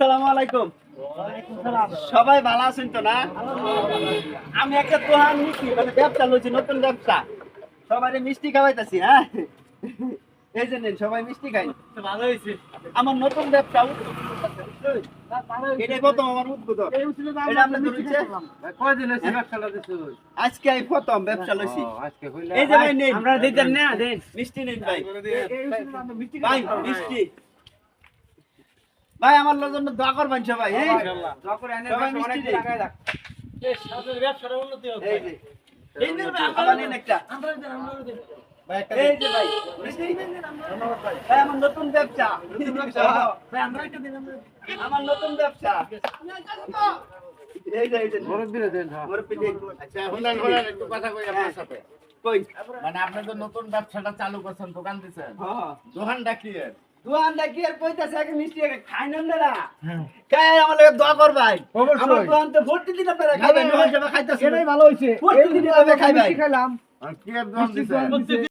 আসসালামু আলাইকুম। সবাই ভালো আছেন তো না? আমি একটা দোকান নিচ্ছি, মানে ব্যবসা লইছি, নতুন ব্যবসা। সবাই মিষ্টি খাওয়াইতেছি, হ্যাঁ। এই যে নেন, সবাই মিষ্টি খাই। ভালো হয়েছে। আমার নতুন ব্যবসা এটাই প্রথম আমার উদ্বোধন। এটা আপনার ধরেছে? কয়দিন হয়েছে ব্যবসাটা দিছো? আজকে এই প্রথম ব্যবসা লইছি। আজকে হইলে এই যে ভাই নেন, আমরা দিতেন না দেন। মিষ্টি নেন ভাই। ভাই মিষ্টি। ভাই আমার জন্য দোয়া করবেন সবাই, হ্যাঁ? দোয়া করে আনেন, সবাই অনেক মিষ্টি দিন দিন। লাগায় রাখ। ব্যবসার উন্নতি হবে। এই যে আবার নেন একটা। এই যে ভাই মিষ্টি। ভাই আমার নতুন ব্যবসা। আমার নতুন ব্যবসা। এই যে মুরব্বিরে দেন, হ্যাঁ। মুরব্বি দিন। আচ্ছা, শুনেন, একটু কথা কই আপনার সাথে। কই? মানে আপনি তো নতুন ব্যবসাটা চালু করছেন, দোকান দিচ্ছেন, হ্যাঁ। দোকানটা কি এর? দোকানটা কি আর কইতাছে, আগে মিষ্টি আগে খাই নেন না। খাই আমার লাগে দোয়া কর ভাই। অবশ্যই। আমার দোকান তো ভর্তি দিন আপনারা খাইবেন, যখন যাবে খাইতাছেন। এটাই ভালো হইছে। ভর্তি দিন আপনারা খাইবেন। খাইলাম। আর কি এর দোকান দিচ্ছেন?